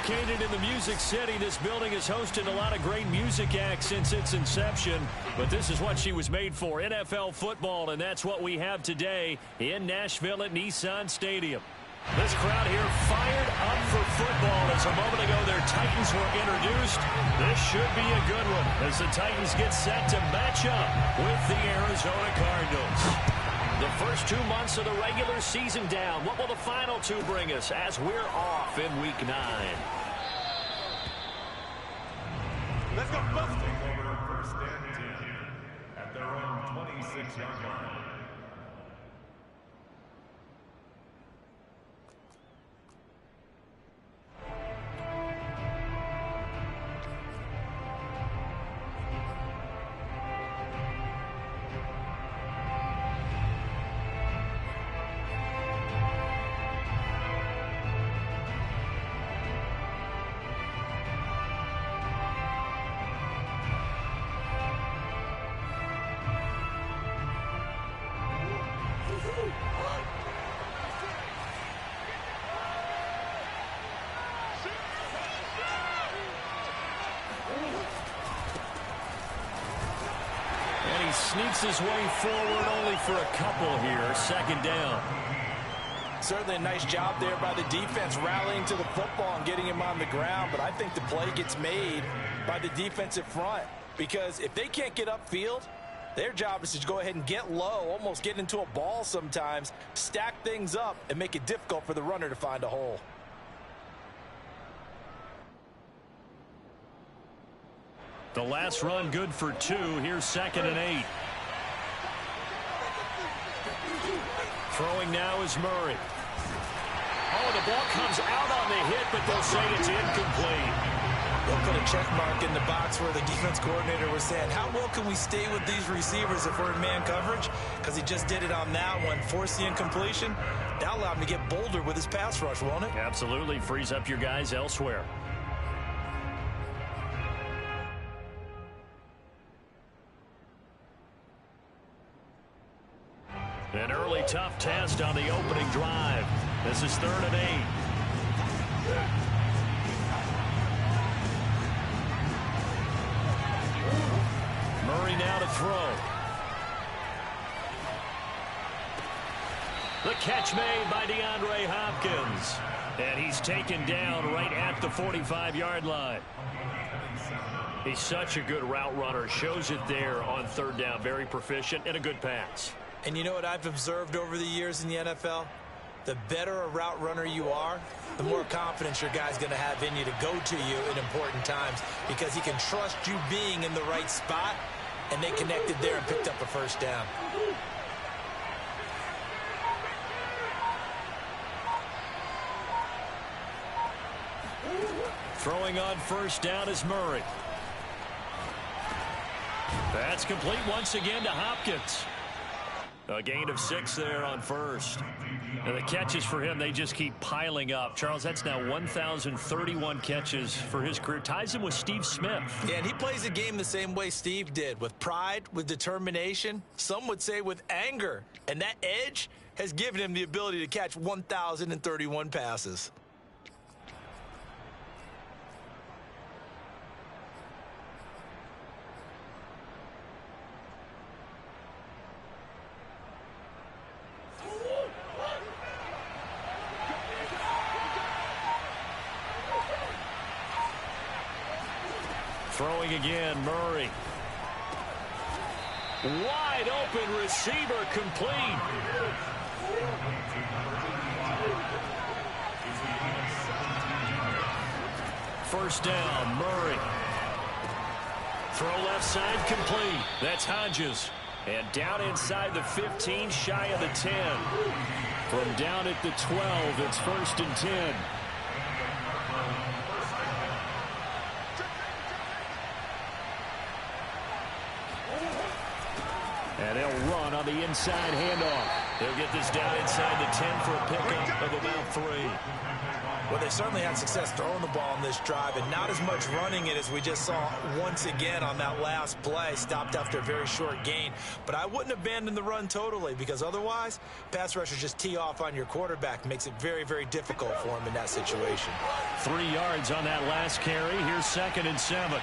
Located in the Music City, this building has hosted a lot of great music acts since its inception. But this is what she was made for, NFL football, and that's what we have today in Nashville at Nissan Stadium. This crowd here fired up for football as a moment ago their Titans were introduced. This should be a good one as the Titans get set to match up with the Arizona Cardinals. The first 2 months of the regular season down. What will the final two bring us as we're off in Week 9? Let's go, Buster. Over first and 10 at their own 26-yard line. Sneaks his way forward only for a couple here. Second down. Certainly a nice job there by the defense rallying to the football and getting him on the ground. But I think the play gets made by the defensive front because if they can't get upfield, their job is to go ahead and get low, almost get into a ball sometimes, stack things up, and make it difficult for the runner to find a hole. The last run good for 2. Here's 2nd and 8. Throwing now is Murray. Oh, the ball comes out on the hit, but they'll say it's incomplete. They'll put a check mark in the box where the defense coordinator was saying, how well can we stay with these receivers if we're in man coverage? Because he just did it on that one, forced the incompletion. That'll allow him to get bolder with his pass rush, won't it? Absolutely. Frees up your guys elsewhere. An early tough test on the opening drive. This is 3rd and 8. Murray now to throw. The catch made by DeAndre Hopkins. And he's taken down right at the 45-yard line. He's such a good route runner. Shows it there on 3rd down. Very proficient and a good pass. And you know what I've observed over the years in the NFL? The better a route runner you are, the more confidence your guy's going to have in you to go to you in important times because he can trust you being in the right spot, and they connected there and picked up a first down. Throwing on first down is Murray. That's complete once again to Hopkins. A gain of 6 there on first. And the catches for him, they just keep piling up. Charles, that's now 1,031 catches for his career. Ties him with Steve Smith. Yeah, and he plays the game the same way Steve did, with pride, with determination, some would say with anger. And that edge has given him the ability to catch 1,031 passes. Throwing again, Murray. Wide open receiver, complete. First down, Murray. Throw left side, complete. That's Hodges. And down inside the 15, shy of the 10. From down at the 12, it's 1st and 10. And they'll run on the inside handoff. They'll get this down inside the 10 for a pickup of about 3. Well, they certainly had success throwing the ball on this drive and not as much running it as we just saw once again on that last play. Stopped after a very short gain. But I wouldn't abandon the run totally, because otherwise, pass rushers just tee off on your quarterback. Makes it very, very difficult for him in that situation. 3 yards on that last carry. Here's 2nd and 7.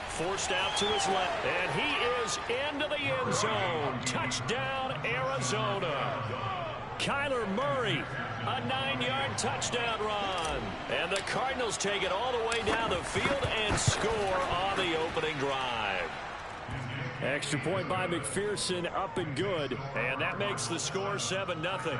Forced out to his left, and he is into the end zone. Touchdown, Arizona. Kyler Murray, a 9-yard touchdown run. And the Cardinals take it all the way down the field and score on the opening drive. Extra point by McPherson, up and good. And that makes the score 7-0.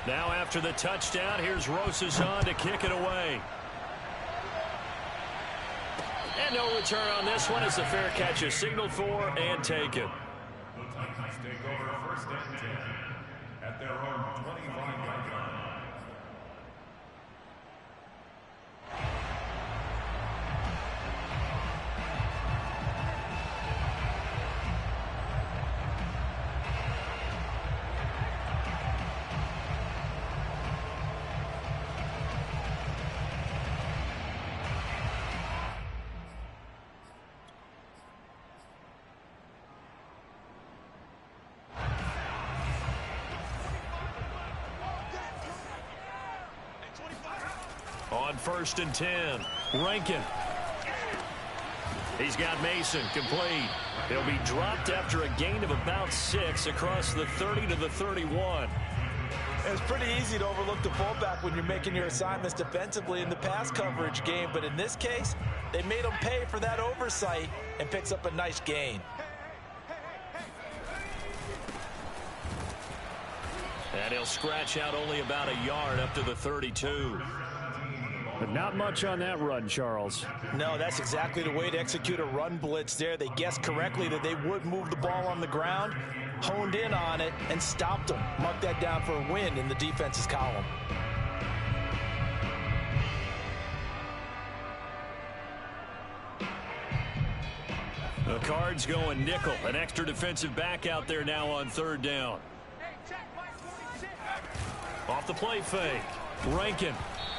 Now after the touchdown, here's Rosas on to kick it away. And no return on this one as the fair catch is signaled for and taken. The Titans take over 1st and 10 at their own 25-yard line. On 1st and 10, Rankin. He's got Mason complete. He'll be dropped after a gain of about 6 across the 30 to the 31. It's pretty easy to overlook the fullback when you're making your assignments defensively in the pass coverage game, but in this case, they made him pay for that oversight and picks up a nice gain. And he'll scratch out only about a yard up to the 32. But not much on that run, Charles. No, that's exactly the way to execute a run blitz there. They guessed correctly that they would move the ball on the ground, honed in on it, and stopped them. Mark that down for a win in the defense's column. The Cards going nickel. An extra defensive back out there now on 3rd down. Off the play fake. Rankin.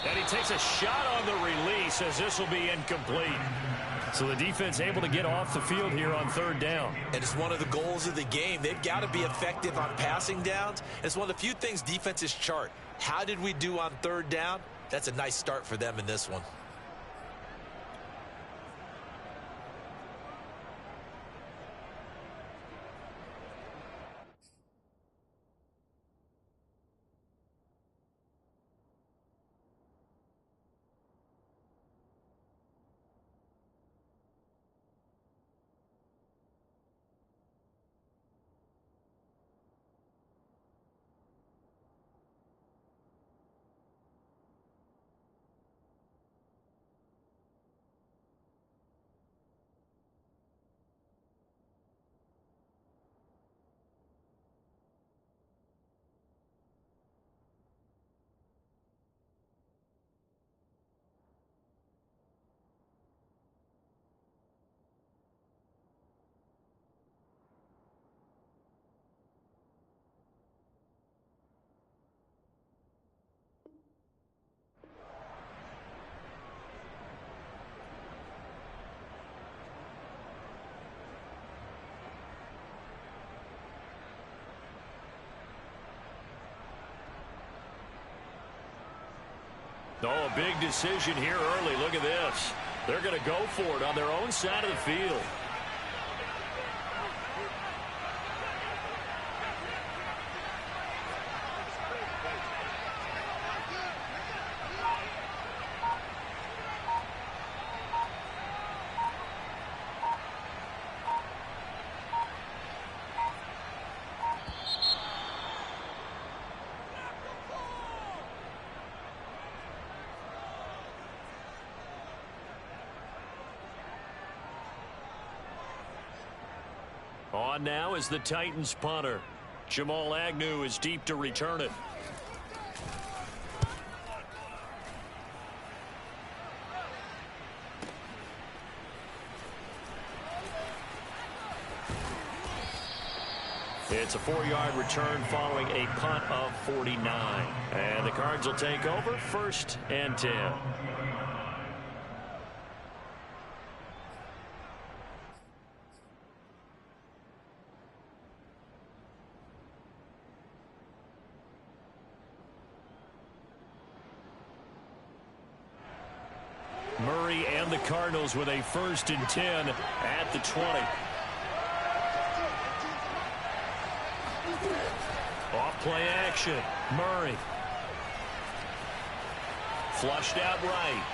And he takes a shot on the release as this will be incomplete. So the defense able to get off the field here on 3rd down. And it's one of the goals of the game. They've got to be effective on passing downs. It's one of the few things defenses chart. How did we do on 3rd down? That's a nice start for them in this one. Oh, a big decision here early. Look at this. They're going to go for it on their own side of the field. On now is the Titans punter. Jamal Agnew is deep to return it. It's a 4-yard return following a punt of 49. And the Cards will take over 1st and 10. Murray and the Cardinals with a 1st and 10 at the 20. Off play action. Murray. Flushed out right.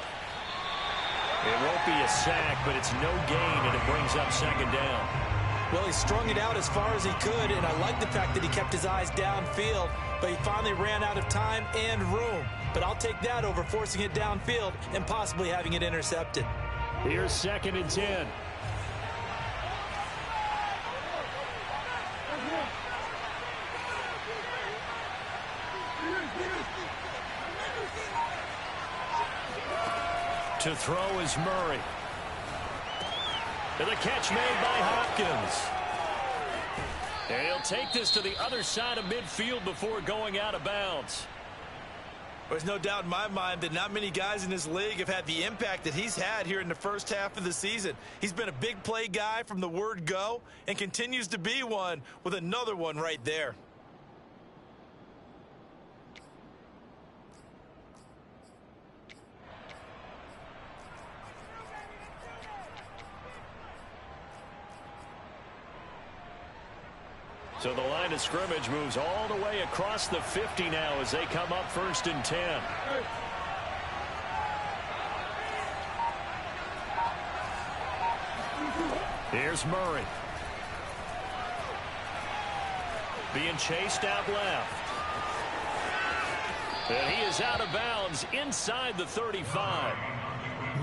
It won't be a sack, but it's no gain, and it brings up 2nd down. Well, he strung it out as far as he could, and I like the fact that he kept his eyes downfield, but he finally ran out of time and room. But I'll take that over forcing it downfield and possibly having it intercepted. Here's 2nd and 10. To throw is Murray. And the catch made by Hopkins. And he'll take this to the other side of midfield before going out of bounds. There's no doubt in my mind that not many guys in this league have had the impact that he's had here in the first half of the season. He's been a big play guy from the word go and continues to be one with another one right there. So the line of scrimmage moves all the way across the 50 now as they come up 1st and 10. Here's Murray. Being chased out left. And he is out of bounds inside the 35.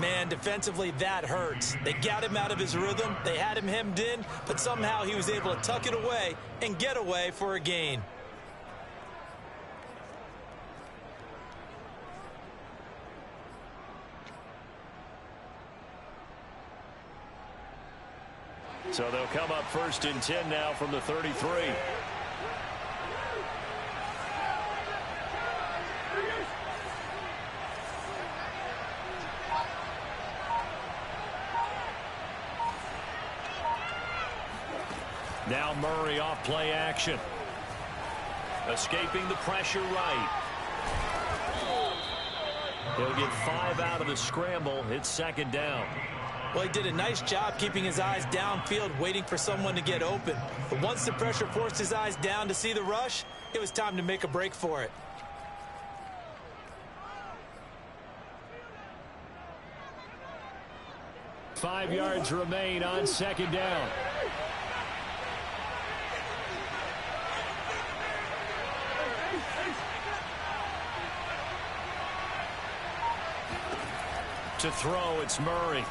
Man, defensively, that hurts. They got him out of his rhythm. They had him hemmed in, but somehow he was able to tuck it away and get away for a gain. So they'll come up 1st and 10 now from the 33. Now Murray off play action. Escaping the pressure right. He'll get 5 out of the scramble. It's 2nd down. Well, he did a nice job keeping his eyes downfield, waiting for someone to get open. But once the pressure forced his eyes down to see the rush, it was time to make a break for it. Five yards remain on 2nd down. To throw, it's Murray.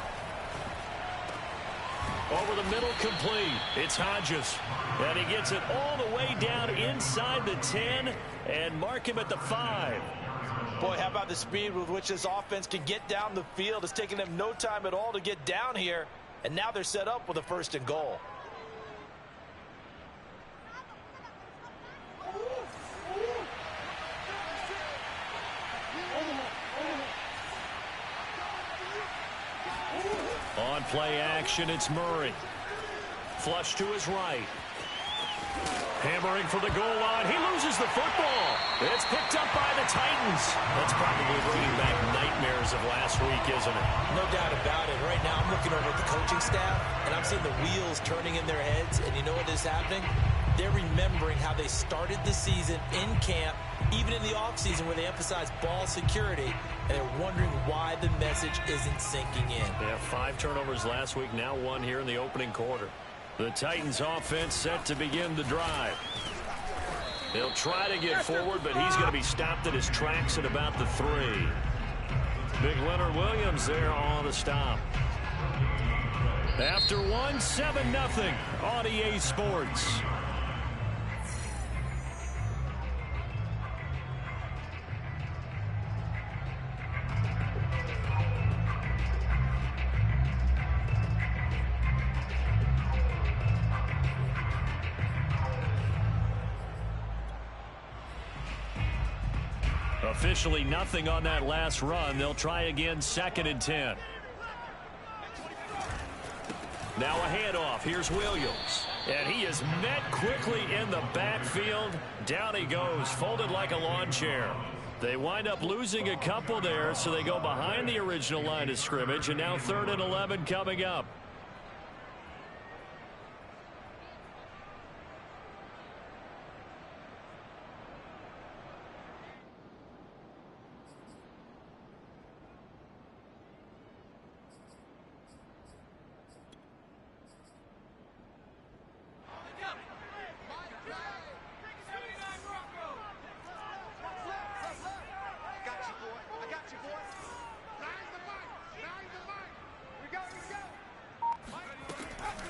Over the middle, complete. It's Hodges. And he gets it all the way down inside the 10 and mark him at the 5. Boy, how about the speed with which this offense can get down the field? It's taken them no time at all to get down here. And now they're set up with a 1st and goal. On play action, it's Murray. Flush to his right. Hammering for the goal line. He loses the football. It's picked up by the Titans. That's probably bringing back nightmares of last week, isn't it? No doubt about it. Right now, I'm looking over at the coaching staff, and I'm seeing the wheels turning in their heads. And you know what is happening? They're remembering how they started the season in camp, even in the offseason where they emphasized ball security, and they're wondering why the message isn't sinking in. Yeah, 5 turnovers last week, now 1 here in the opening quarter. The Titans offense set to begin the drive. They'll try to get forward, but he's going to be stopped at his tracks at about the 3. Big Leonard Williams there on the stop. After 1, 7-0 on EA Sports. Officially nothing on that last run. They'll try again, 2nd and 10. Now a handoff. Here's Williams. And he is met quickly in the backfield. Down he goes, folded like a lawn chair. They wind up losing a couple there, so they go behind the original line of scrimmage, and now 3rd and 11 coming up.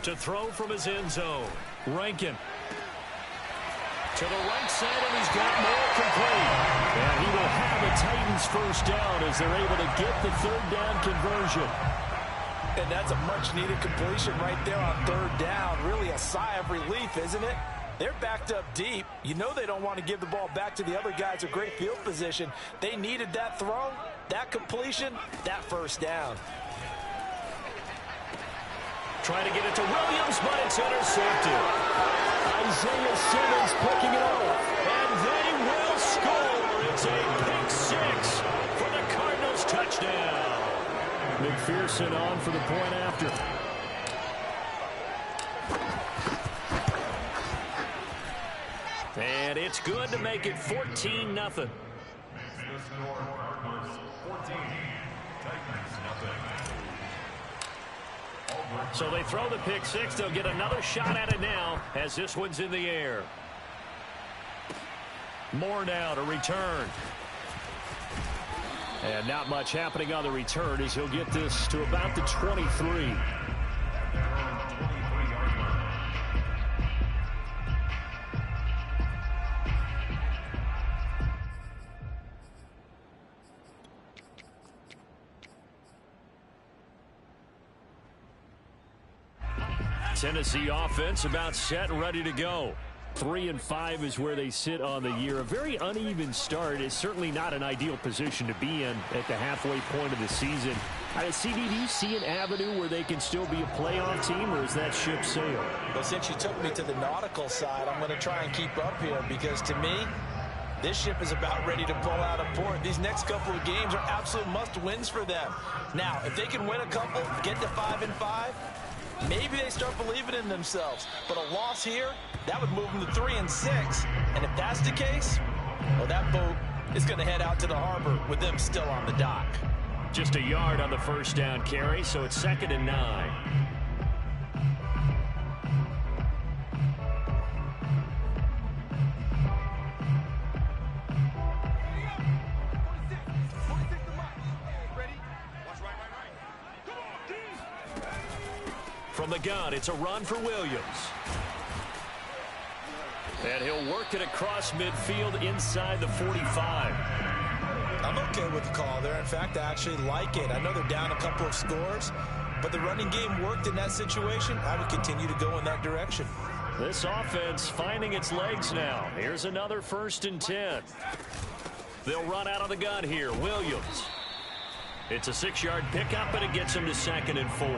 To throw from his end zone. Rankin. To the right side, and he's got more complete. And he will have a Titans first down as they're able to get the 3rd down conversion. And that's a much-needed completion right there on 3rd down. Really a sigh of relief, isn't it? They're backed up deep. You know they don't want to give the ball back to the other guys with great field position. They needed that throw, that completion, that first down. Trying to get it to Williams, but it's intercepted. Isaiah Simmons picking it up, and they will score. It's a pick 6 for the Cardinals touchdown. McPherson on for the point after. And it's good to make it 14-0. The score, Cardinals 14, Titans nothing. So they throw the pick 6. They'll get another shot at it now as this one's in the air. Moore now to return. And not much happening on the return as he'll get this to about the 23. Tennessee offense about set and ready to go. 3-5 is where they sit on the year. A very uneven start is certainly not an ideal position to be in at the halfway point of the season. CD, do you see an avenue where they can still be a playoff team, or is that ship sailed? Well, since you took me to the nautical side, I'm going to try and keep up here because to me, this ship is about ready to pull out of port. These next couple of games are absolute must-wins for them. Now, if they can win a couple, get to 5-5, maybe they start believing in themselves. But a loss here, that would move them to 3-6. And if that's the case, well, that boat is going to head out to the harbor with them still on the dock. Just a yard on the first down carry, so it's 2nd and 9. From the gun, it's a run for Williams. And he'll work it across midfield inside the 45. I'm okay with the call there. In fact, I actually like it. I know they're down a couple of scores, but the running game worked in that situation. I would continue to go in that direction. This offense finding its legs now. Here's another 1st and 10. They'll run out of the gun here. Williams. It's a 6-yard pickup, and it gets him to 2nd and 4.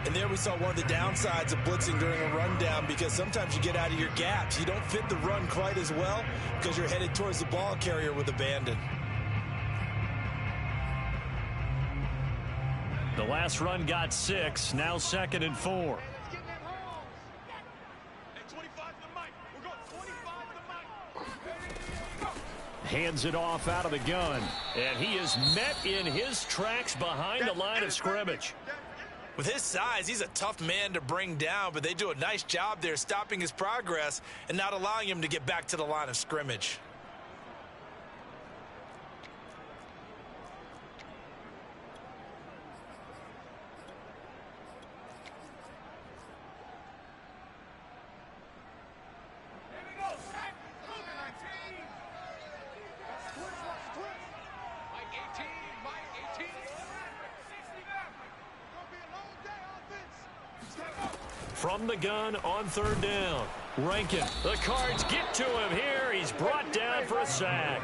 And there we saw one of the downsides of blitzing during a rundown, because sometimes you get out of your gaps. You don't fit the run quite as well because you're headed towards the ball carrier with abandon. The last run got 6, now 2nd and 4. Hands it off out of the gun, and he is met in his tracks behind the line of scrimmage. With his size, he's a tough man to bring down, but they do a nice job there stopping his progress and not allowing him to get back to the line of scrimmage. From the gun on 3rd down. Rankin. The Cards get to him here. He's brought down for a sack.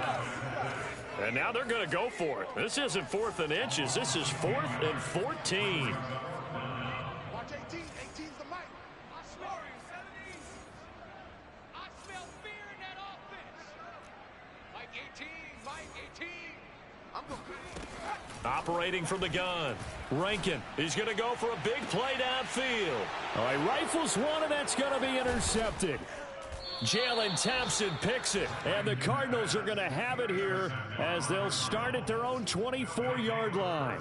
And now they're going to go for it. This isn't 4th and inches. This is 4th and 14. Watch 18. 18's the mic. I smell fear in that offense. Mike 18, Mike 18. I'm going to operating from the gun. Rankin, he's going to go for a big play downfield. All right, rifles one, and that's going to be intercepted. Jalen Thompson picks it, and the Cardinals are going to have it here as they'll start at their own 24-yard line.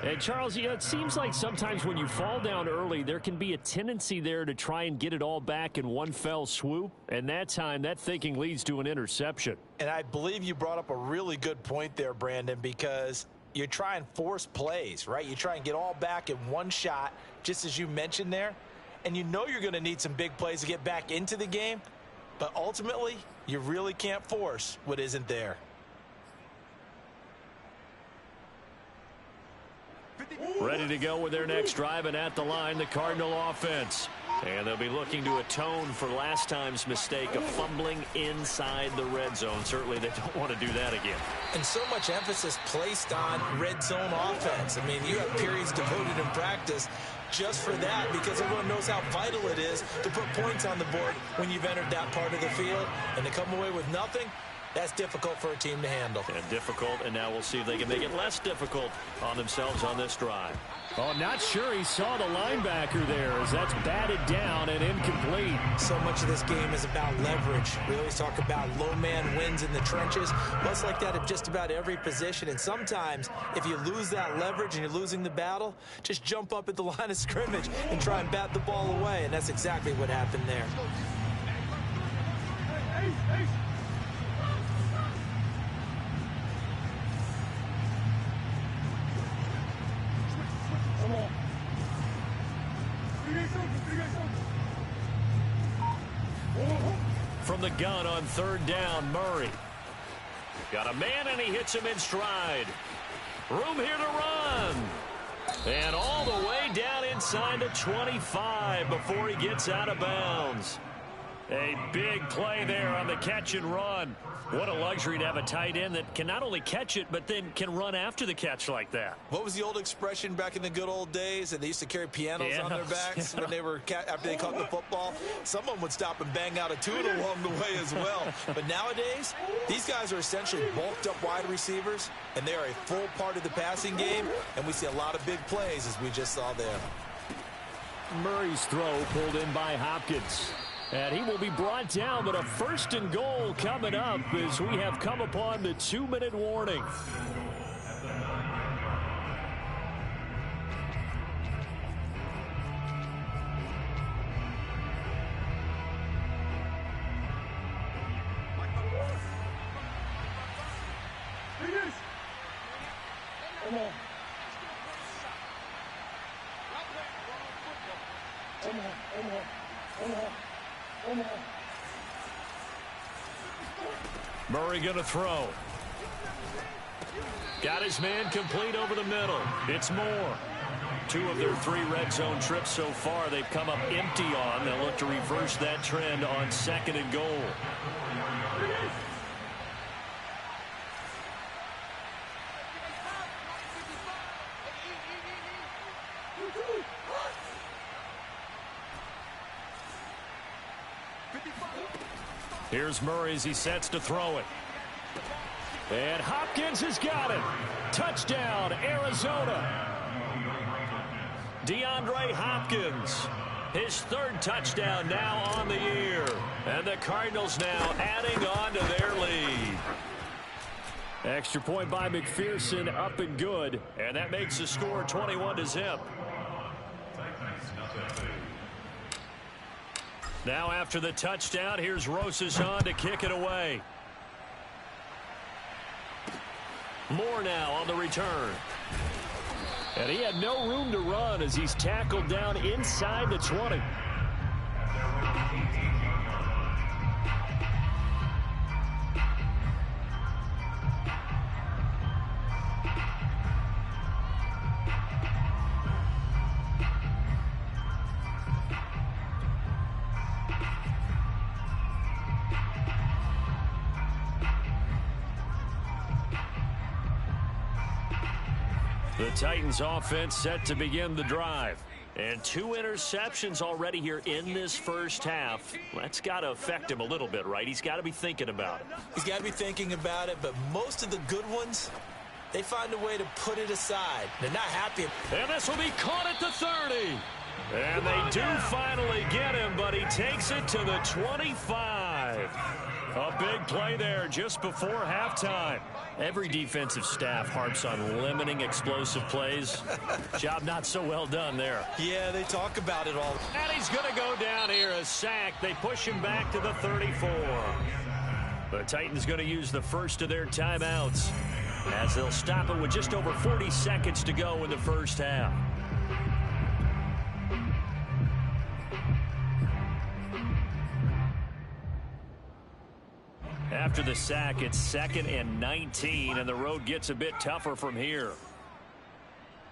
And, Charles, it seems like sometimes when you fall down early, there can be a tendency there to try and get it all back in one fell swoop. And that time, that thinking leads to an interception. And I believe you brought up a really good point there, Brandon, because you try and force plays, right? You try and get all back in one shot, just as you mentioned there. And you know you're going to need some big plays to get back into the game. But ultimately, you really can't force what isn't there. Ready to go with their next drive, and at the line, the Cardinal offense. And they'll be looking to atone for last time's mistake of fumbling inside the red zone. Certainly they don't want to do that again. And so much emphasis placed on red zone offense. I mean, you have periods devoted in practice just for that, because everyone knows how vital it is to put points on the board when you've entered that part of the field. And to come away with nothing, that's difficult for a team to handle. And difficult, and now we'll see if they can make it less difficult on themselves on this drive. Oh, not sure he saw the linebacker there as that's batted down and incomplete. So much of this game is about leverage. We always talk about low man wins in the trenches. Well, it's like that at just about every position. And sometimes if you lose that leverage and you're losing the battle, just jump up at the line of scrimmage and try and bat the ball away. And that's exactly what happened there. From the gun on 3rd down, Murray. Got a man, and he hits him in stride. Room here to run. And all the way down inside the 25 before he gets out of bounds. A big play there on the catch and run. What a luxury to have a tight end that can not only catch it, but then can run after the catch like that. What was the old expression back in the good old days? And they used to carry pianos on their backs when they were after they caught the football. Someone would stop and bang out a tune along the way as well. But nowadays, these guys are essentially bulked up wide receivers, and they are a full part of the passing game. And we see a lot of big plays, as we just saw there. Murray's throw pulled in by Hopkins. And he will be brought down, but a 1st and goal coming up as we have come upon the 2-minute warning. Murray going to throw. Got his man complete over the middle. It's Moore. 2 of their 3 red zone trips so far they've come up empty on. They'll look to reverse that trend on 2nd and goal. Here's Murray as he sets to throw it. And Hopkins has got it. Touchdown, Arizona. DeAndre Hopkins, his 3rd touchdown now on the year. And the Cardinals now adding on to their lead. Extra point by McPherson, up and good. And that makes the score 21-0. Now after the touchdown, here's Rosas on to kick it away. Moore now on the return. And he had no room to run as he's tackled down inside the 20. The Titans offense set to begin the drive. And 2 interceptions already here in this first half. That's got to affect him a little bit, right? He's got to be thinking about it. He's got to be thinking about it, but most of the good ones, they find a way to put it aside. They're not happy. And this will be caught at the 30. And they do finally get him, but he takes it to the 25. A big play there just before halftime. Every defensive staff harps on limiting explosive plays. Job not so well done there. Yeah, they talk about it all. And he's going to go down here, a sack. They push him back to the 34. The Titans going to use the first of their timeouts as they'll stop it with just over 40 seconds to go in the first half. After the sack, it's 2nd and 19, and the road gets a bit tougher from here.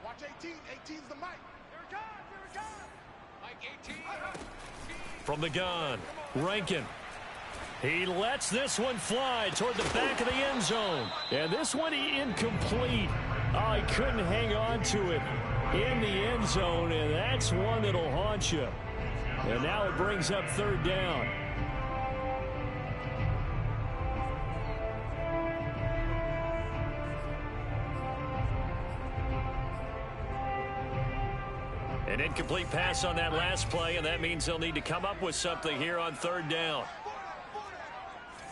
Watch 18. 18's the mic. Here it comes. Here it comes. Mike 18. From the gun, Rankin. He lets this one fly toward the back of the end zone. And this one incomplete. Oh, he couldn't hang on to it in the end zone, and that's one that'll haunt you. And now it brings up 3rd down. An incomplete pass on that last play, and that means they'll need to come up with something here on 3rd down.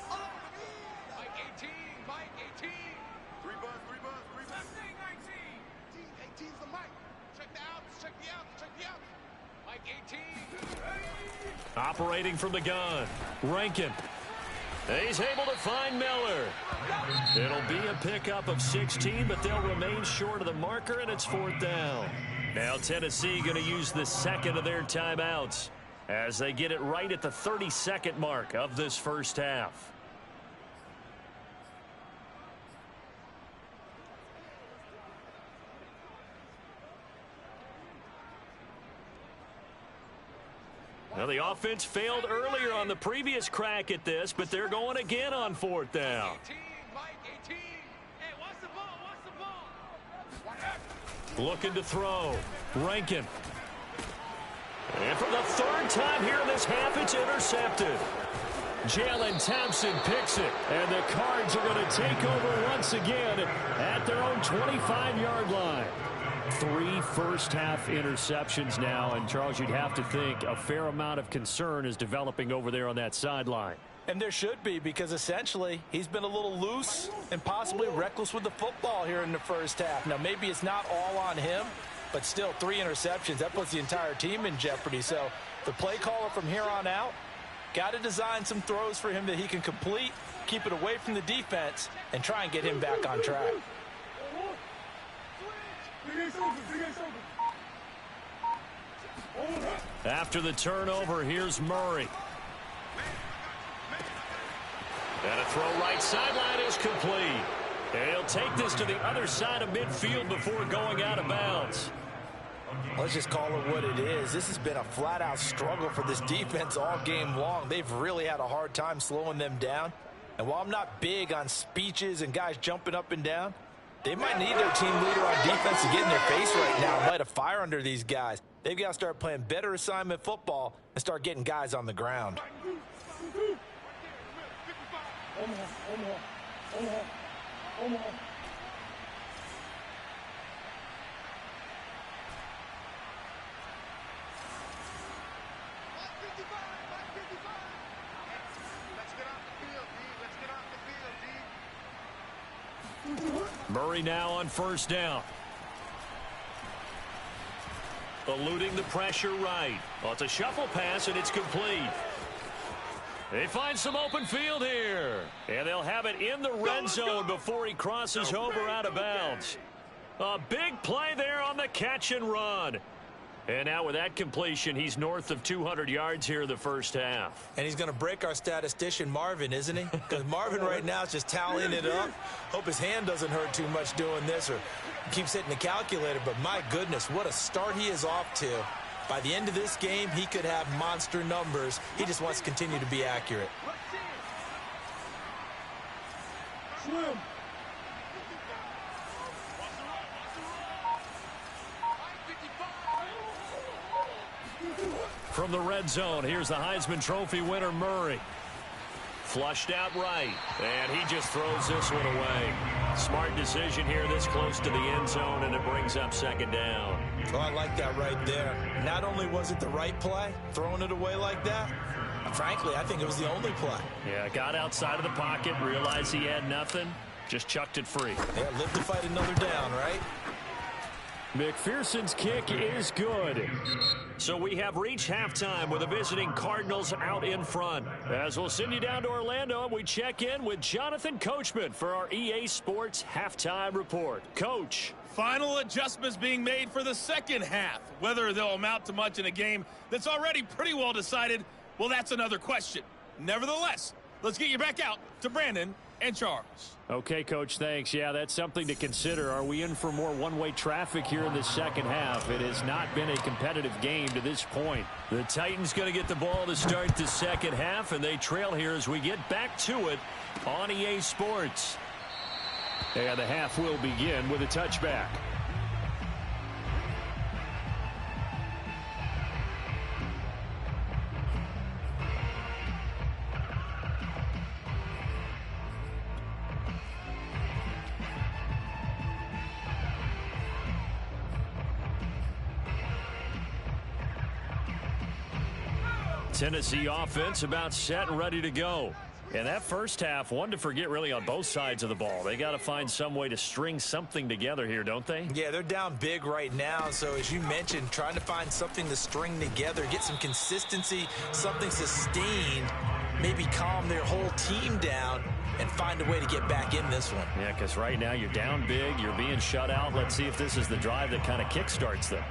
Mike 18. Mike 18. 3 buzz. 18's the mic. Check the outs. Check the outs. Check the outs. Mike 18. Operating from the gun, Rankin. He's able to find Miller. It'll be a pickup of 16, but they'll remain short of the marker, and it's 4th down. Now Tennessee going to use the 2nd of their timeouts as they get it right at the 32nd mark of this first half. Now the offense failed earlier on the previous crack at this, but they're going again on 4th down. 18. Mike 18. Hey, what's the ball? What's the ball? Looking to throw. Rankin. And for the 3rd time here in this half, it's intercepted. Jalen Thompson picks it, and the Cards are going to take over once again at their own 25-yard line. 3 first-half interceptions now, and Charles, you'd have to think a fair amount of concern is developing over there on that sideline. And there should be, because essentially he's been a little loose and possibly reckless with the football here in the first half. Now, maybe it's not all on him, but still 3 interceptions. That puts the entire team in jeopardy. So the play caller from here on out got to design some throws for him that he can complete, keep it away from the defense, and try and get him back on track. After the turnover, here's Murray. And a throw right sideline is complete. And he'll take this to the other side of midfield before going out of bounds. Let's just call it what it is. This has been a flat-out struggle for this defense all game long. They've really had a hard time slowing them down. And while I'm not big on speeches and guys jumping up and down, they might need their team leader on defense to get in their face right now and light a fire under these guys. They've got to start playing better assignment football and start getting guys on the ground. Murray now on 1st down. Eluding the pressure right. Well, it's a shuffle pass, and it's complete. They find some open field here. And they'll have it in the red zone before he crosses over out of bounds. A big play there on the catch and run. And now with that completion, he's north of 200 yards here in the first half. And he's going to break our statistician Marvin, isn't he? Because Marvin right now is just tallying it up. Hope his hand doesn't hurt too much doing this or keeps hitting the calculator. But my goodness, what a start he is off to. By the end of this game, he could have monster numbers. He just wants to continue to be accurate. From the red zone, here's the Heisman Trophy winner, Murray. Flushed out right, and he just throws this one away. Smart decision here this close to the end zone, and it brings up second down. Oh, I like that right there. Not only was it the right play, throwing it away like that, frankly, I think it was the only play. Yeah, got outside of the pocket, realized he had nothing, just chucked it free. Yeah, live to fight another down, right? McPherson's kick is good. So we have reached halftime with the visiting Cardinals out in front. As we'll send you down to Orlando, we check in with Jonathan Coachman for our EA Sports Halftime Report. Coach. Final adjustments being made for the second half. Whether they'll amount to much in a game that's already pretty well decided, well, that's another question. Nevertheless, let's get you back out to Brandon and Charles. Okay, Coach, thanks. Yeah, that's something to consider. Are we in for more one-way traffic here in the second half? It has not been a competitive game to this point. The Titans going to get the ball to start the second half, and they trail here as we get back to it on EA Sports. And the half will begin with a touchback. Tennessee offense about set and ready to go. And that first half, one to forget really on both sides of the ball. They got to find some way to string something together here, don't they? Yeah, they're down big right now. So as you mentioned, trying to find something to string together, get some consistency, something sustained, maybe calm their whole team down and find a way to get back in this one. Yeah, because right now you're down big, you're being shut out. Let's see if this is the drive that kind of kickstarts them.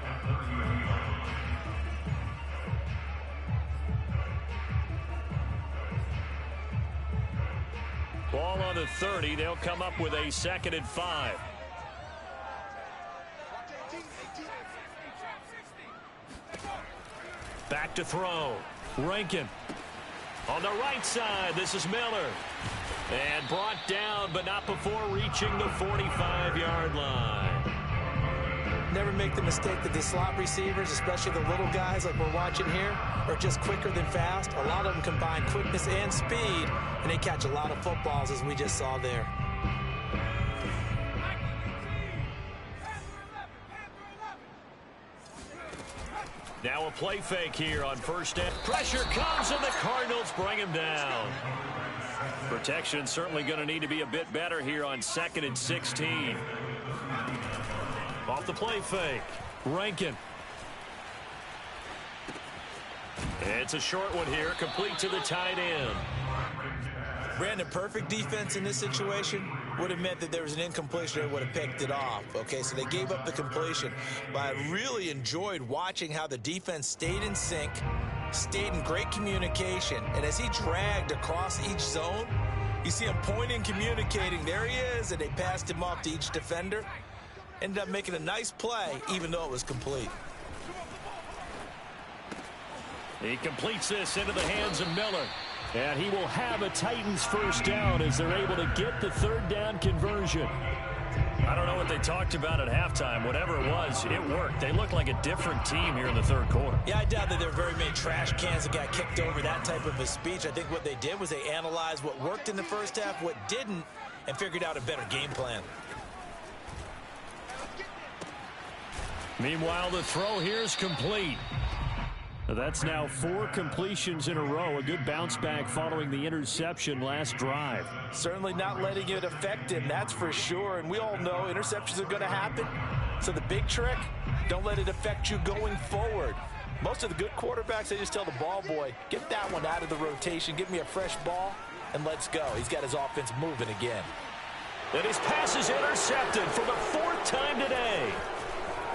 Ball on the 30. They'll come up with a 2nd and 5. Back to throw. Rankin. On the right side, this is Miller. And brought down, but not before reaching the 45-yard line. Never make the mistake that the slot receivers, especially the little guys like we're watching here, are just quicker than fast. A lot of them combine quickness and speed, and they catch a lot of footballs, as we just saw there. Now a play fake here on first down. Pressure comes, and the Cardinals bring him down. Protection certainly going to need to be a bit better here on 2nd and 16. Off the play fake. Rankin. It's a short one here, complete to the tight end. Brandon, perfect defense in this situation would have meant that there was an incompletion. They would have picked it off. Okay, so they gave up the completion. But I really enjoyed watching how the defense stayed in sync, stayed in great communication, and as he dragged across each zone, you see him pointing, communicating. There he is, and they passed him off to each defender. Ended up making a nice play, even though it was complete. He completes this into the hands of Miller. And he will have a Titans first down as they're able to get the 3rd down conversion. I don't know what they talked about at halftime. Whatever it was, it worked. They look like a different team here in the 3rd quarter. Yeah, I doubt that there are very many trash cans that got kicked over, that type of a speech. I think what they did was they analyzed what worked in the first half, what didn't, and figured out a better game plan. Meanwhile, the throw here is complete. That's now 4 completions in a row. A good bounce back following the interception last drive. Certainly not letting it affect him, that's for sure. And we all know interceptions are going to happen. So the big trick, don't let it affect you going forward. Most of the good quarterbacks, they just tell the ball boy, get that one out of the rotation, give me a fresh ball, and let's go. He's got his offense moving again. And his pass is intercepted for the 4th time today.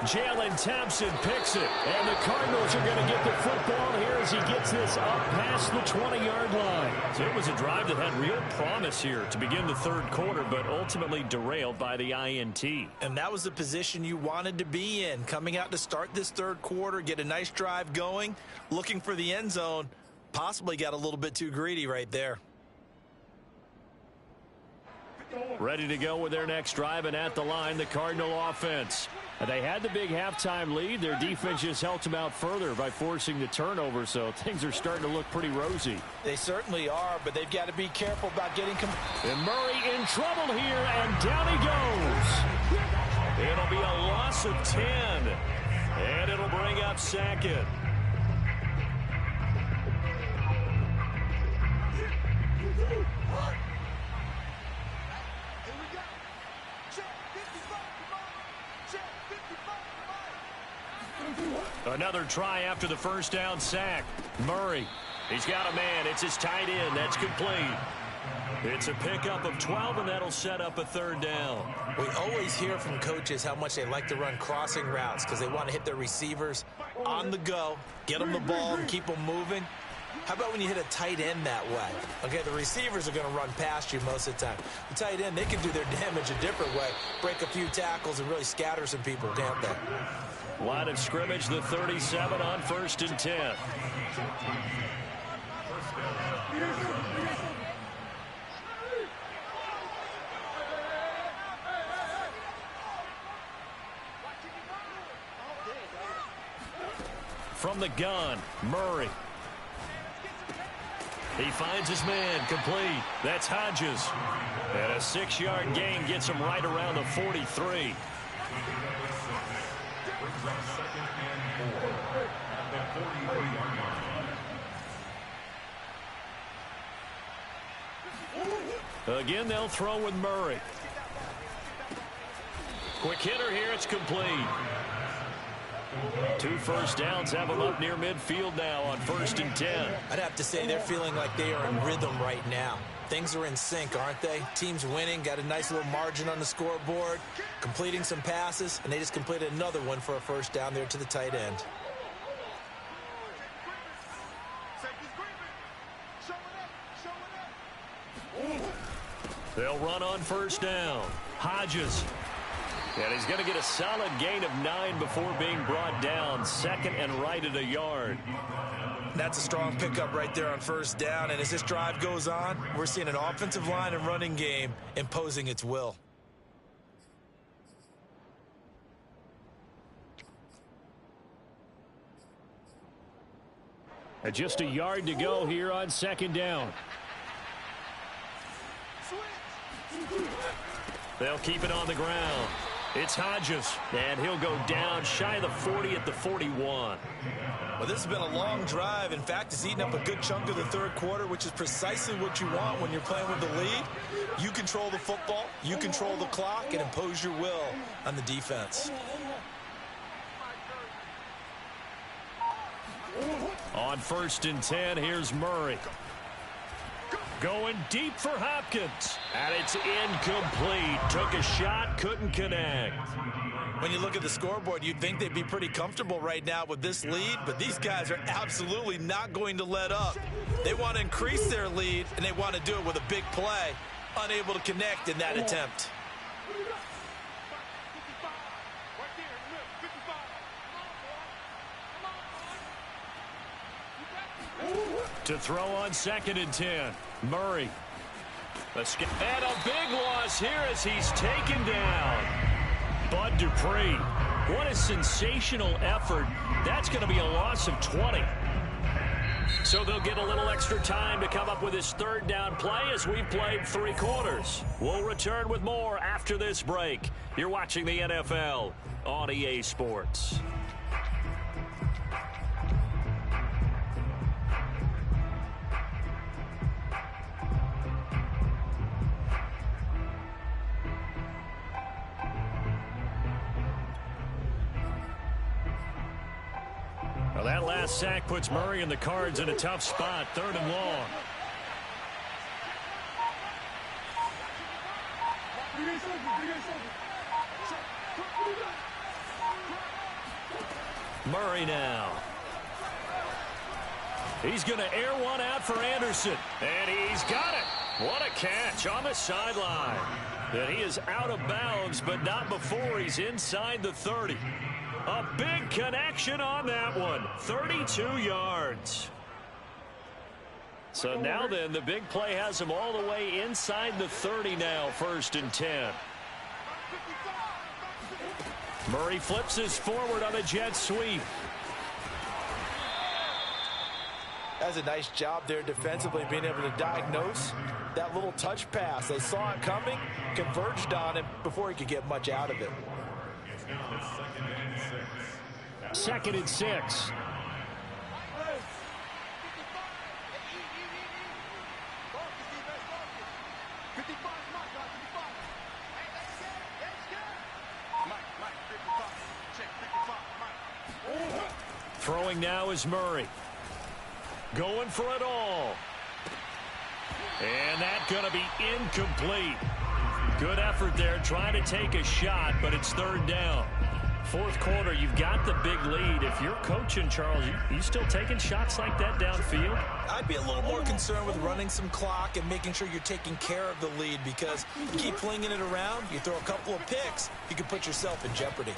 Jalen Thompson picks it, and the Cardinals are going to get the football here as he gets this up past the 20-yard line. So it was a drive that had real promise here to begin the 3rd quarter, but ultimately derailed by the INT. And that was the position you wanted to be in, coming out to start this 3rd quarter, get a nice drive going, looking for the end zone, possibly got a little bit too greedy right there. Ready to go with their next drive, and at the line, the Cardinal offense. They had the big halftime lead. Their defense just helped them out further by forcing the turnover, so things are starting to look pretty rosy. They certainly are, but they've got to be careful about getting... And Murray in trouble here, and down he goes. It'll be a loss of 10, and it'll bring up second. Another try after the first down sack. Murray, he's got a man. It's his tight end. That's complete. It's a pickup of 12, and that'll set up a third down. We always hear from coaches how much they like to run crossing routes because they want to hit their receivers on the go, get them the ball, and keep them moving. How about when you hit a tight end that way? Okay, the receivers are going to run past you most of the time. The tight end, they can do their damage a different way, break a few tackles, and really scatter some people, can't they? Line of scrimmage, the 37 on 1st and 10. From the gun, Murray. He finds his man, complete. That's Hodges. And a 6-yard gain gets him right around the 43. Again, they'll throw with Murray. Quick hitter here, it's complete. 2 first downs have them up near midfield now on 1st and 10. I'd have to say they're feeling like they are in rhythm right now. Things are in sync, aren't they? Team's winning, got a nice little margin on the scoreboard, completing some passes, and they just completed another one for a first down there to the tight end. They'll run on 1st down. Hodges. And he's going to get a solid gain of 9 before being brought down. 2nd and right at a yard. That's a strong pickup right there on 1st down. And as this drive goes on, we're seeing an offensive line and running game imposing its will. Just a yard to go here on 2nd down. They'll keep it on the ground. It's Hodges, and he'll go down shy of the 40 at the 41. Well, this has been a long drive. In fact, it's eaten up a good chunk of the 3rd quarter, which is precisely what you want when you're playing with the lead. You control the football, you control the clock, and impose your will on the defense. On 1st and 10, here's Murray. Going deep for Hopkins. And it's incomplete. Took a shot, couldn't connect. When you look at the scoreboard, you'd think they'd be pretty comfortable right now with this lead, but these guys are absolutely not going to let up. They want to increase their lead, and they want to do it with a big play. Unable to connect in that attempt. To throw on 2nd and 10. Murray. And a big loss here as he's taken down. Bud Dupree. What a sensational effort. That's going to be a loss of 20. So they'll get a little extra time to come up with his 3rd down play as we've played 3 quarters. We'll return with more after this break. You're watching the NFL on EA Sports. Well, that last sack puts Murray and the Cards in a tough spot, 3rd and long. Murray now. He's going to air one out for Anderson. And he's got it. What a catch on the sideline. And he is out of bounds, but not before he's inside the 30. A big connection on that one. 32 yards. So now then, the big play has him all the way inside the 30 now, 1st and 10. Murray flips his forward on a jet sweep. That's a nice job there defensively, being able to diagnose that little touch pass. They saw it coming, converged on it before he could get much out of it. Second and 6. Throwing now is Murray. Going for it all. And that's going to be incomplete. Good effort there trying to take a shot, but it's third down. Fourth quarter, you've got the big lead. If you're coaching, Charles, you still taking shots like that downfield? I'd be a little more concerned with running some clock and making sure you're taking care of the lead, because you keep flinging it around, you throw a couple of picks, you can put yourself in jeopardy.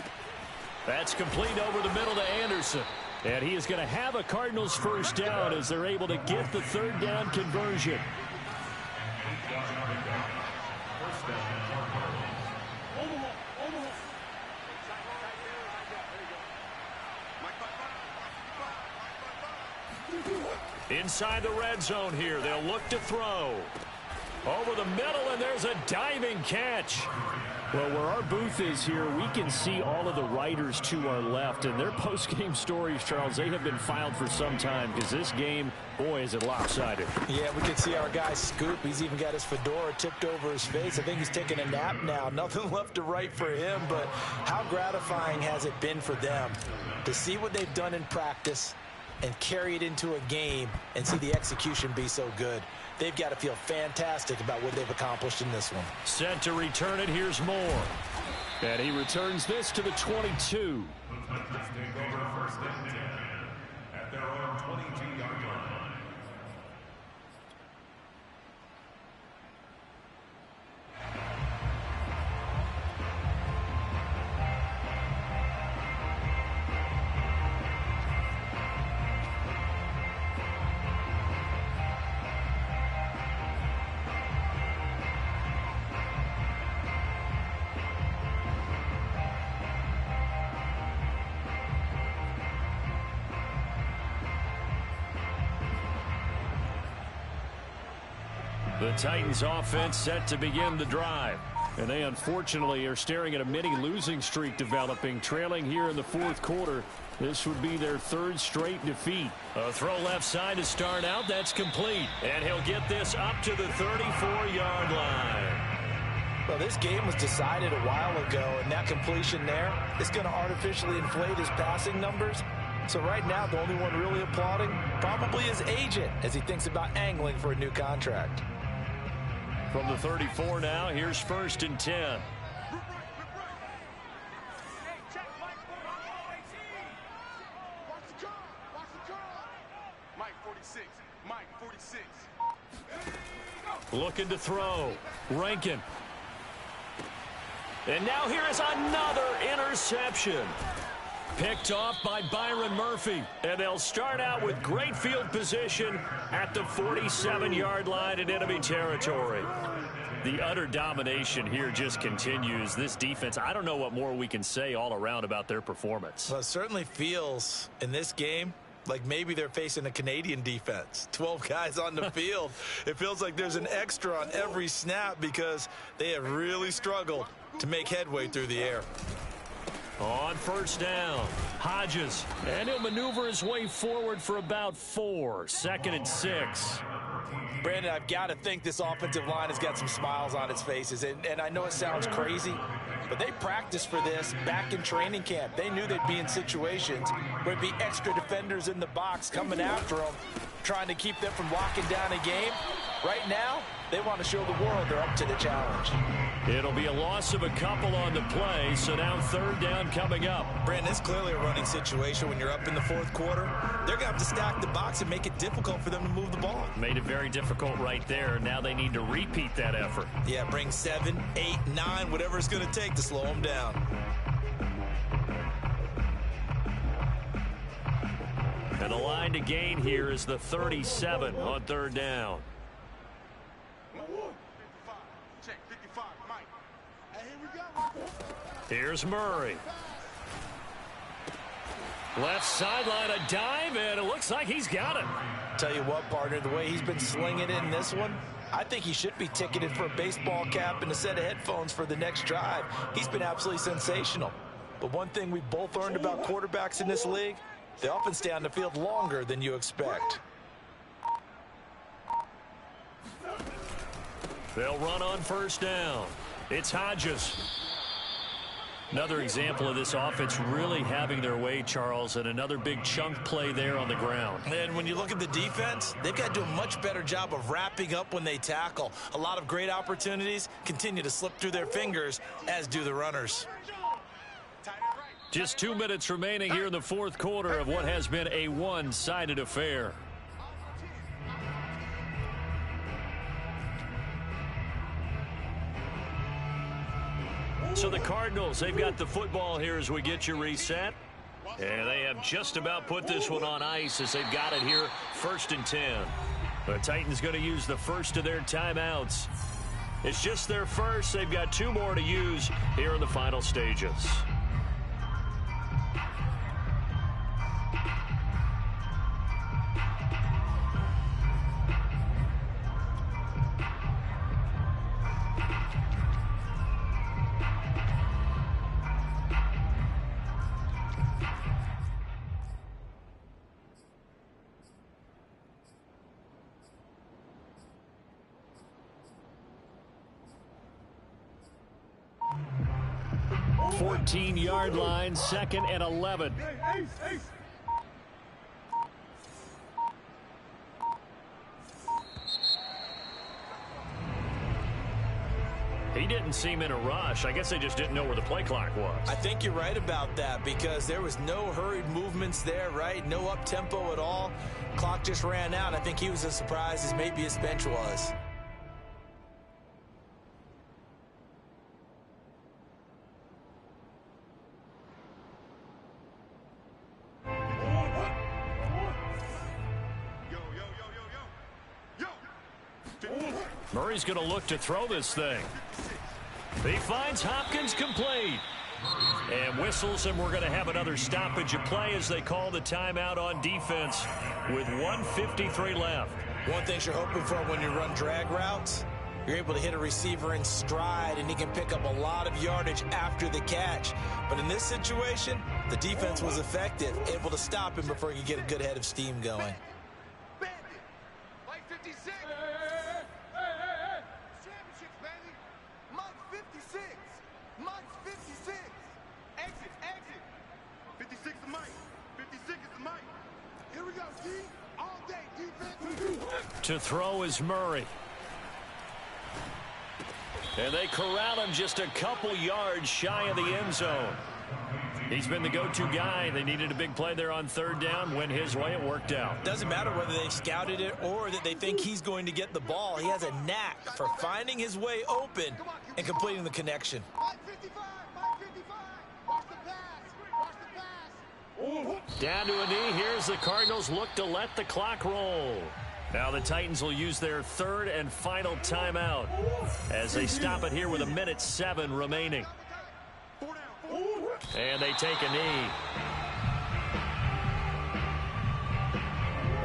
That's complete over the middle to Anderson. And he is going to have a Cardinals first down as they're able to get the third down conversion. Inside the red zone here, they'll look to throw. Over the middle, and there's a diving catch. Well, where our booth is here, we can see all of the writers to our left, and their post-game stories, Charles, they have been filed for some time, because this game, boy, is it lopsided. Yeah, we can see our guy Scoop. He's even got his fedora tipped over his face. I think he's taking a nap now. Nothing left to write for him, but how gratifying has it been for them to see what they've done in practice and carry it into a game and see the execution be so good. They've got to feel fantastic about what they've accomplished in this one. Set to return it. Here's Moore. And he returns this to the 22. The Titans take over first and 10 at their own 22-yard line. The Titans offense set to begin the drive. And they unfortunately are staring at a mini losing streak developing, trailing here in the fourth quarter. This would be their third straight defeat. A throw left side to start out. That's complete. And he'll get this up to the 34-yard line. Well, this game was decided a while ago, and that completion there is going to artificially inflate his passing numbers. So right now, the only one really applauding probably his agent as he thinks about angling for a new contract. From the 34 now, here's first and 10. Mike 46. Mike 46. Looking to throw. Rankin. And now here is another interception. Picked off by Byron Murphy. And they'll start out with great field position at the 47-yard line in enemy territory. The utter domination here just continues. This defense, I don't know what more we can say all around about their performance. Well, it certainly feels in this game like maybe they're facing a Canadian defense. 12 guys on the field. It feels like there's an extra on every snap because they have really struggled to make headway through the air. On first down, Hodges, and he'll maneuver his way forward for about 4. Second and 6. Brandon, I've got to think this offensive line has got some smiles on its faces, and I know it sounds crazy, but they practiced for this back in training camp. They knew they'd be in situations where there'd be extra defenders in the box coming after them, trying to keep them from locking down a game. Right now, they want to show the world they're up to the challenge. It'll be a loss of a couple on the play, so now third down coming up. Brandon, it's clearly a running situation when you're up in the fourth quarter. They're going to have to stack the box and make it difficult for them to move the ball. Made it very difficult right there. Now they need to repeat that effort. Yeah, bring 7, 8, 9, whatever it's going to take to slow them down. And the line to gain here is the 37 on third down. Check 55, Mike. Hey, here we go. Here's Murray. Left sideline, a dive, and it looks like he's got it. Tell you what, partner, the way he's been slinging it in this one, I think he should be ticketed for a baseball cap and a set of headphones for the next drive. He's been absolutely sensational. But one thing we both learned about quarterbacks in this league, they often stay on the field longer than you expect. They'll run on first down. It's Hodges. Another example of this offense really having their way, Charles, and another big chunk play there on the ground. And when you look at the defense, they've got to do a much better job of wrapping up when they tackle. A lot of great opportunities continue to slip through their fingers, as do the runners. Just 2 minutes remaining here in the fourth quarter of what has been a one-sided affair. So the Cardinals, they've got the football here as we get you reset. And they have just about put this one on ice as they've got it here, 1st and 10. The Titans going to use the first of their timeouts. It's just their first. They've got 2 more to use here in the final stages. Yard line, 2nd and 11. He didn't seem in a rush. I guess they just didn't know where the play clock was. I think you're right about that because there was no hurried movements there, right? No up-tempo at all. Clock just ran out. I think he was as surprised as maybe his bench was. Murray's going to look to throw this thing. He finds Hopkins complete. And whistles, and we're going to have another stoppage of play as they call the timeout on defense with 1:53 left. One thing you're hoping for when you run drag routes, you're able to hit a receiver in stride, and he can pick up a lot of yardage after the catch. But in this situation, the defense was effective, able to stop him before he could get a good head of steam going. Like 56. Championships, baby. Mike 56. Mike's 56. Exit, exit. 56 to Mike. 56 is to Mike. Here we go, G. All day, defense. To throw is Murray. And they corral him just a couple yards shy of the end zone. He's been the go-to guy. They needed a big play there on 3rd down. Went his way. It worked out. Doesn't matter whether they scouted it or that they think he's going to get the ball. He has a knack for finding his way open and completing the connection. Mike 55. Mike 55. Watch the pass. Watch the pass. Down to a knee. Here's the Cardinals look to let the clock roll. Now the Titans will use their 3rd and final timeout as they stop it here with 1:07 remaining. And they take a knee.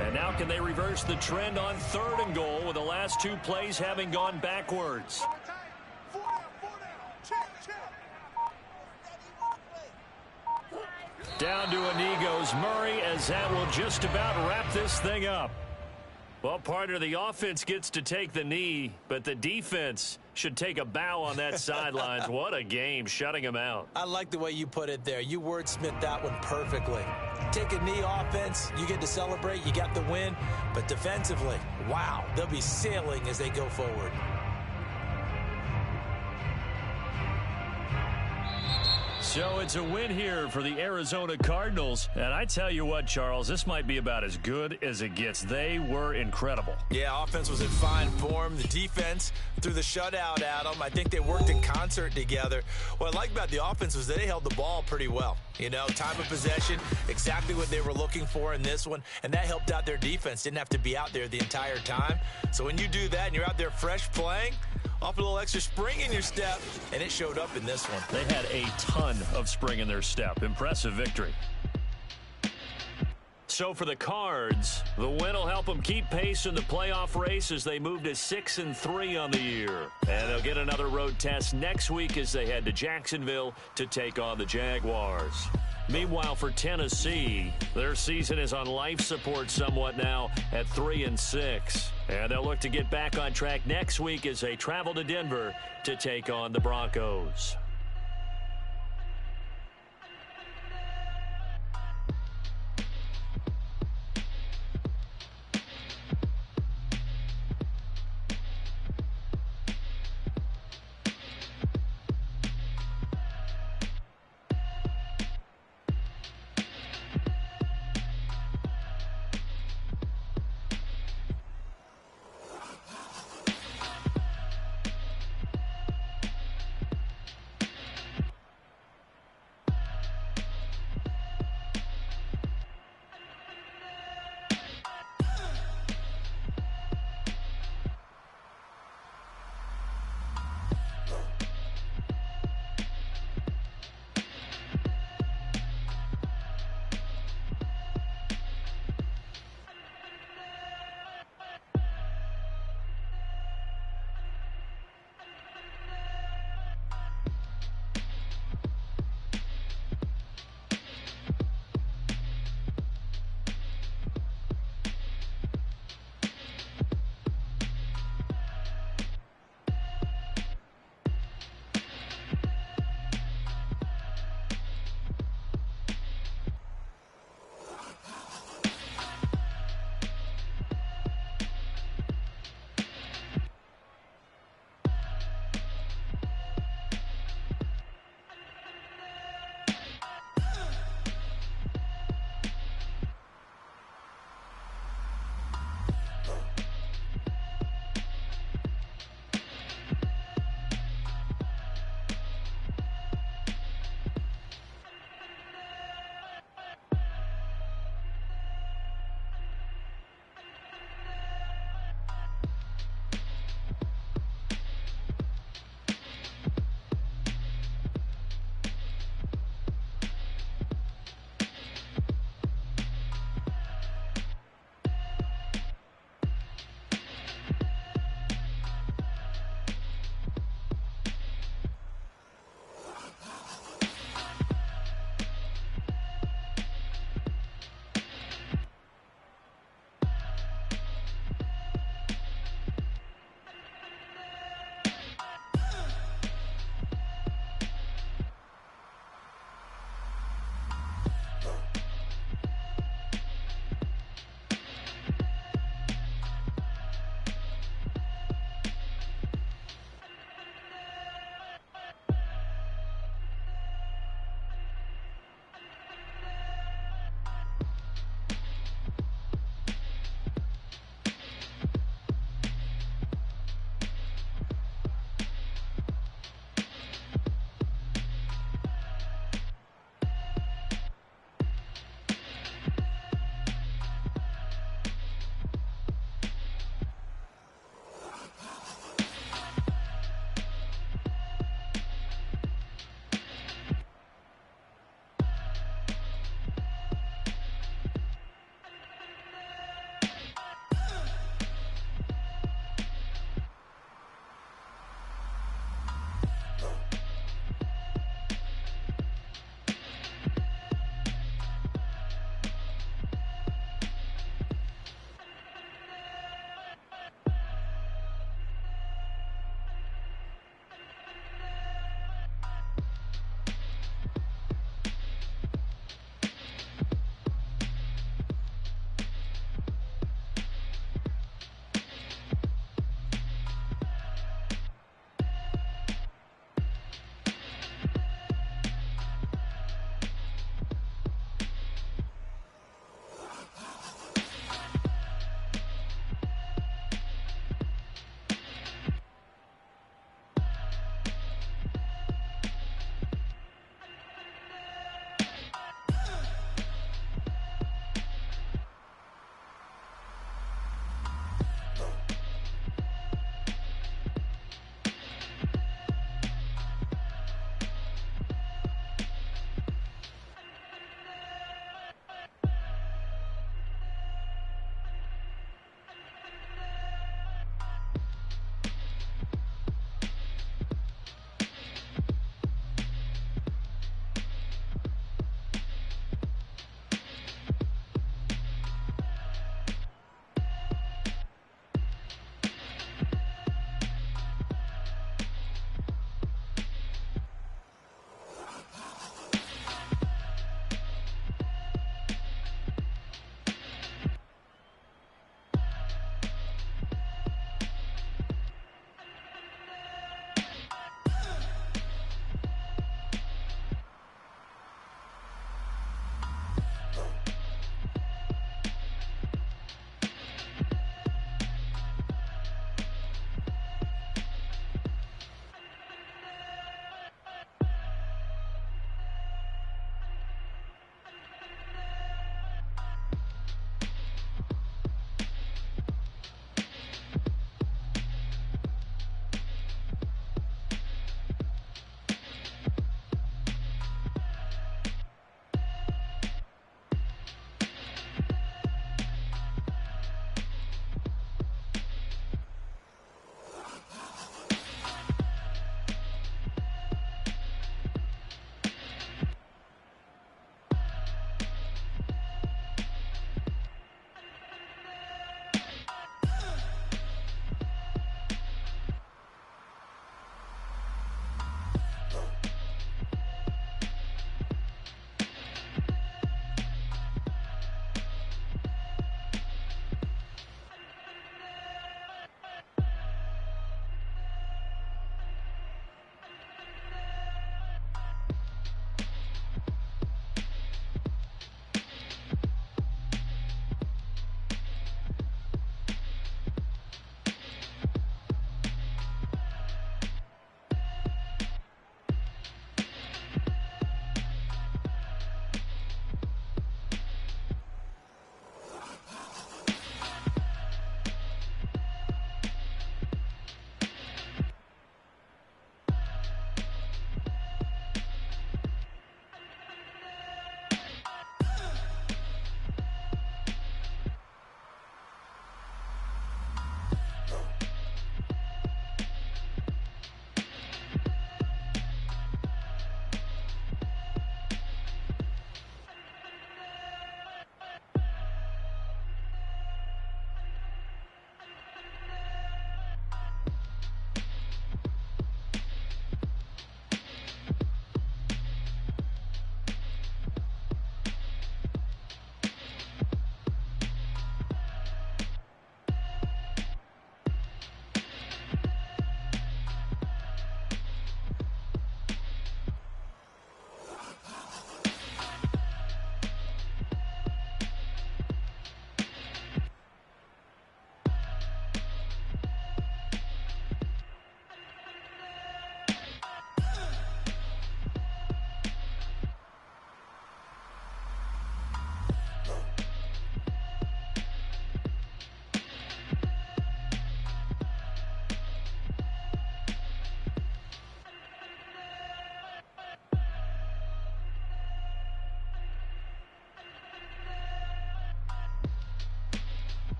And now can they reverse the trend on 3rd and goal with the last 2 plays having gone backwards? Down to a knee goes Murray as that will just about wrap this thing up. Well, partner, the offense gets to take the knee, but the defense should take a bow on that sidelines. What a game, shutting him out. I like the way you put it there. You wordsmithed that one perfectly. Take a knee offense, you get to celebrate, you got the win. But defensively, wow, they'll be sailing as they go forward. So it's a win here for the Arizona Cardinals. And I tell you what, Charles, this might be about as good as it gets. They were incredible. Yeah, offense was in fine form. The defense threw the shutout at them. I think they worked in concert together. What I like about the offense was they held the ball pretty well. You know, time of possession, exactly what they were looking for in this one. And that helped out their defense. Didn't have to be out there the entire time. So when you do that and you're out there fresh playing, off a little extra spring in your step, and it showed up in this one. They had a ton of spring in their step. Impressive victory. So for the Cards, the win will help them keep pace in the playoff race as they move to 6-3 on the year. And they'll get another road test next week as they head to Jacksonville to take on the Jaguars. Meanwhile, for Tennessee, their season is on life support somewhat now at 3-6. And they'll look to get back on track next week as they travel to Denver to take on the Broncos.